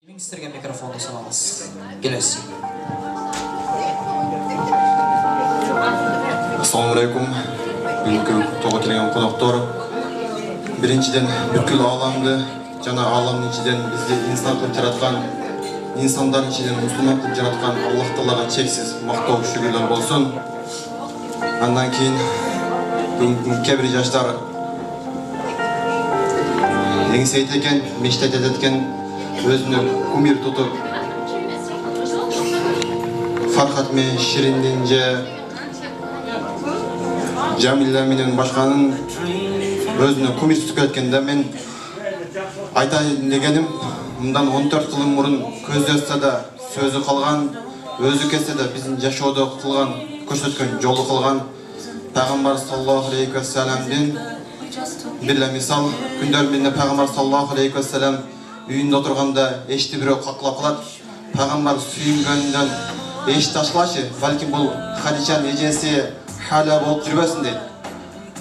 Сіздерге микрофонды ұсынамыз. Келесі. Ассаламу алейкум. Бүгінгі тоға келген қонақтар. Біріншіден бүткіл аламды, жана аламның ішіден бізде инсан қылып жаратқан, инсандар ішіден мұсылман қылып жаратқан Аллах Тағалаға шексіз мақтау шүгірлер болсын. Андан кейін бүгінгі кейбір жаштар еңсейт екен, мечтать еткен, өзіне кумир тұтып, Фархат мен Шириннен же Жамилла менен башканын өзүнө кумир тұтып кеткенде мен айтайын дегеним, мындан 14 жыл мурун көзү ачса да сөзү калган, өзү кетсе да биздин жашоодо кылган, көрсөткөн жолу кылган Пайгамбар саллаллаху алейхи ва салламдын бир мисал күндөр менен Пайгамбар саллаллаху алейхи ва саллам үйүндө отурганда эшти бирөө каклап калат. Пайгамбар сүйүнгөндөн эшти ачкылачы, балким бул Хадичанын эжеси Халя болуп жүрбөсүн дейт.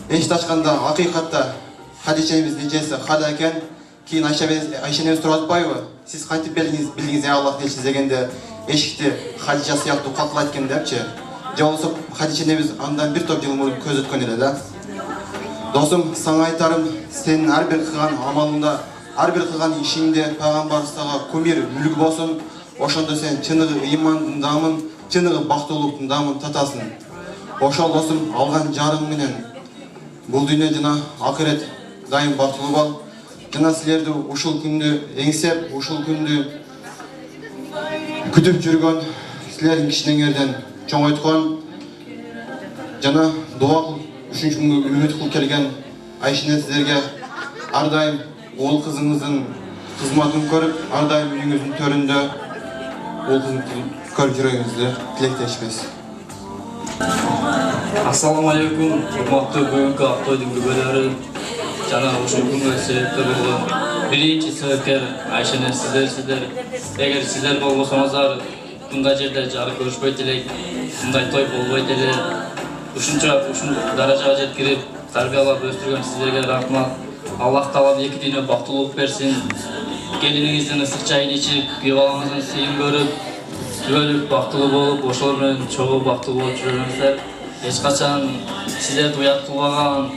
Эшти ачканда акыйкатта Хадичанын эжеси Халя экен. Кийин Айша энебиз туруп атпайбы? Сиз кантип билдиңиз Аллах дейчи дегенде эшикти Хадича сыяктуу каклайт экен депчи. Же болбосо Хадича энебиз андан бир топ жыл мурун көз өткөн эле да. Досум, сага айтарым, сенин ар бир кылган амалыңда, ар бир кылган ишиңде Пайгамбар сага кумир үлгү болсун. Ошондо сен чыныгы ыймандын дамын, чыныгы бактылуулуктун дамын татасың. Ошол досум, алган жарың менен бул дүйнө жана акырет дайым бактылуу бол. Жана силерди ушул күндү эңсеп, ушул күндү күтүп жүргөн, силердин кичинеңерден чоңойткон жана дуа кылып, үшүнчү күнгө үмүт кылып келген Айшене силерге ар дайым оол кызыңыздын кызматын көрүп, ар дайым үйүңүздүн төрүндө оол кызыңызды көрүп жүрөгүңүздү тилектешпиз. Ассаламу алейкум, урматтуу бүгүнкү Актойдун күбөлөрү жана ушул күнгө себепкер болгон биринчи себепкер Айшене сиздер. Эгер сиздер болбосоңуздар, мындай жерде жары көрүшпөйт элек, мындай той болбойт эле. Ушунча даражага жеткирип, тарбиялап өстүргөн сиздерге рахмат. Аллах Таала эки дүйнө бактылуулук берсин. Келиниңиздин ысык чайын ичип, күйөө балаңыздын сыйын көрүп, түбөлүк бактылуу болуп, ошол менен чогуу бактылуу болуп жүрүңүздөр. Эч качан сиздерди уят кылбаган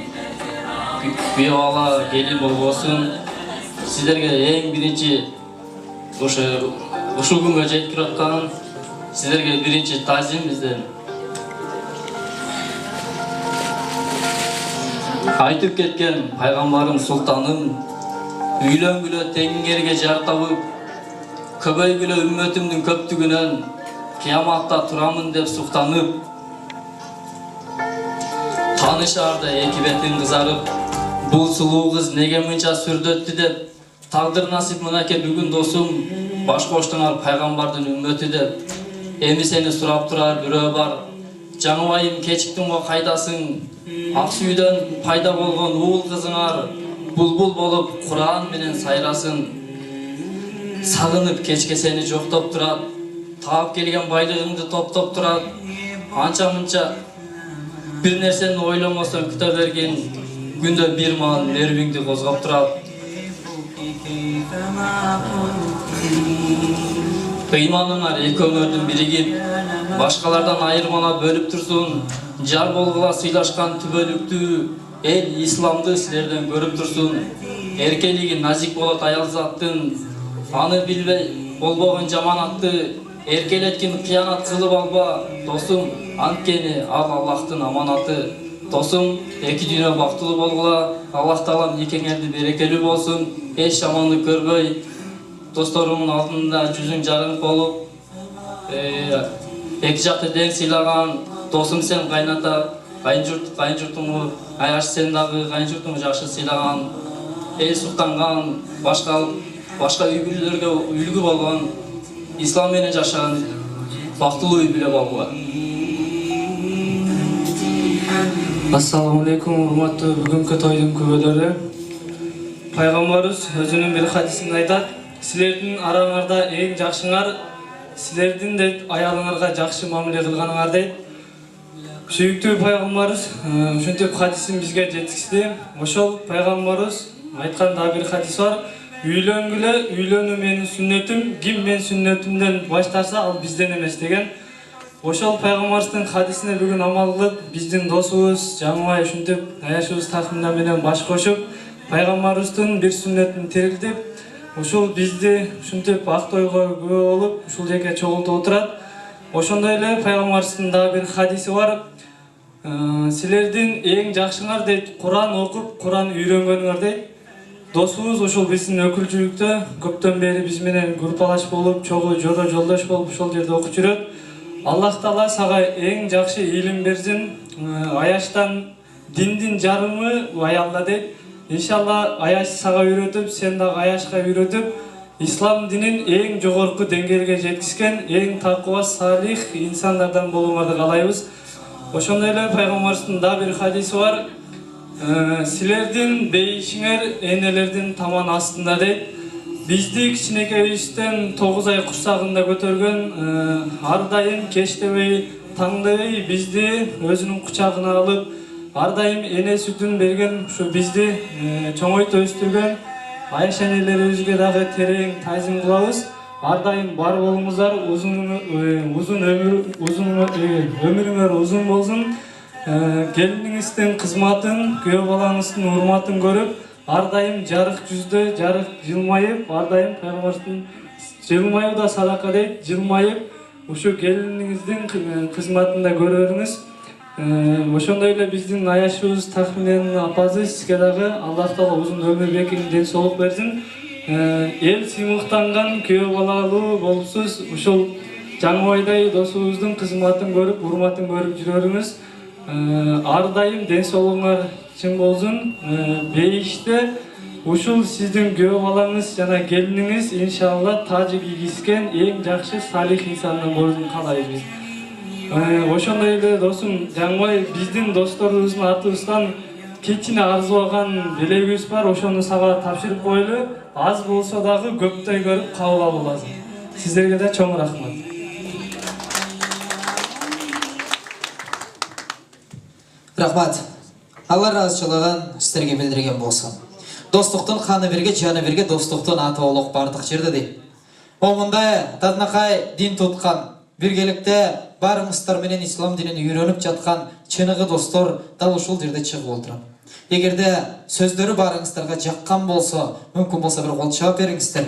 күйөө бала, келин болбосун. Сиздерге эң биринчи ушул күнгө жеткирип аткан сиздерге биринчи тазим бизден. Айтып кеткен пайгамбарым султаным, үйлөнгүлө теңгерге жар табып, көбөйгүлө үммөтүмдүн көптүгүнөн кыяматта турамын деп суктанып, таанышаарда эки бетин кызарып, бул сулуу кыз неге мынча сүрдөттү деп, тагдыр насип мынакей бүгүн досум, баш коштуңар пайгамбардын үммөтү деп, эми сени сурап турар бирөө бар. Жаңыбайым кечиктиң го кайдасың? Ак сүйдөн пайда болгон уул кызыңар булбул болуп Куран менен сайрасын. Сагынып кечке сени жоктоп турат, таап келген байлыгыңды топтоп турат. Анча-мынча бир нерсени ойломосоң күтө бергин, күндө бир маал нервиңди козгоп турат. Ыйманыңар эки өңөрдүн биригип, башкалардан айырмалап бөлүп турсун. Жар болгула сыйлашкан түбөлүктүү эл исламды силерден көрүп турсун. Эркелиги назик болот аял заттын, аны билбей болбогон жаманатты эркелеткин кыянат кылып алба. Досум, анткени ал Аллахтын аманаты. Досум, эки дүйнө бактылуу болгула. Аллах Таалам никеңерди берекелүү болсун. Эч жамандык көрбөй, досторумдун алдында жүзүң жарык болуп, эки жакты тең сыйлаган досум сен кайната, кайынжуртуңду, аяш сен дагы кайынжуртуңду жакшы сыйлаган, эл суктанган, башка үй бүлөлөргө үлгү болгон, ислам менен жашаган бактылуу үй бүлө болгула. Ассаламу алейкум, урматтуу бүгүнкү тойдун күбөлөрү. Пайгамбарыбыз өзүнүн бир хадисинде айтат: силердин араңарда эң жакшыңар силердин де аялыңарга жакшы мамиле кылганыңар дейт. Сүйүктүү пайгамбарыбыз ушинтип хадисин бизге жеткизди. Ошол пайгамбарыбыз айткан дагы бир хадис бар. үйлөнгүлө, үйлөнүү менин сүннөтүм, ким мен сүннөтүмдөн баш тарса, ал бизден эмес деген. Ошол пайгамбарыбыздын хадисине бүгүн амал кылып, биздин досубуз Жаңыбай ушинтип аяшыбыз такымда менен баш кошуп, пайгамбарыбыздын бир сүннөтүн тирилтип, ушул бизди ушинтип актойго күбө болуп, ушул жерге чогултуп отурат. Ошондой эле пайгамбарыбыздын дагы бир хадиси бар. Силердин эң жакшыңар дейт, Куран окуп, Куран үйрөнгөнүңөр дейт. Досубуз ушул биздин өкүлчүлүктө көптөн бери биз менен группалаш болуп, чогуу жора жолдош болуп ошол жерде окуп жүрөт. Аллах Таала сага эң жакшы илим берсин. Аяштан диндин жарымы аялда дейт. Иншалла аяш сага үйрөтүп, сен дагы аяшка үйрөтүп, ислам динин эң жогорку деңгээлге жеткизген, эң таква салих инсандардан болууңарды каалайбыз. Ошондой эле пайгамбарыбыздын дагы бир хадиси бар. Силердин бейишиңер энелердин таман астында дейт. Бизди кичинекейибизден 9 ай курсагында көтөргөн, ар дайым кечтебей, таңдабай бизди өзүнүн кучагына алып, ар дайым эне сүтүн берген, ушу бизди чоңойтуп өстүргөн Айша энелерибизге дагы терең таазим кылабыз. Ар дайым бар болуңуздар, өмүрүңөр узун болсун. Келиниңиздин кызматын, күйөө балаңыздын урматын көрүп, ар дайым жарык жүздө, жарык жылмайып, ар дайым пайгамбарыбыздын жылмайып да садака дейт, жылмайып ушу келиниңиздин кызматында көрөрүңүз. Ошондой эле биздин аяшыбыз Тахминенин апасы сизге дагы Аллах Таала узун өмүр бекин, ден соолук берсин. Эл сыймыктанган күйөө балалуу болупсуз. Ушул Жаңыбайдай досубуздун кызматын көрүп, урматын көрүп жүрөрүңүз. Ар дайым ден соолугуңар чың болсун. Бейиште ушул сиздин күйөө балаңыз жана келиниңиз иншалла тажы кийгизген эң жакшы салих инсандан болуун каалайбыз. Ошондой эле досум Жаңыбай, биздин досторубуздун атыбыздан кичине арзубаган белегибиз бар, ошону сага тапшырып коелу. Аз болсо дагы көптөй көрүп кабыл алуу лазым. Сиздерге да чоң рахмат. Рахмат. Алла ыраазычылыгын сиздерге билдирген болсун. Достуктун каны бирге, жаны бирге, достуктун аты улук бардык жерде дейт. Оңундай татынакай дин туткан, биргеликте барыңыздар менен ислам динин үйрөнүп жаткан чыныгы достор дал ушул жерде чыгып отурат. Эгерде сөздөрү барыңыздарга жаккан болсо, мүмкүн болсо бир кол чаап бериңиздер.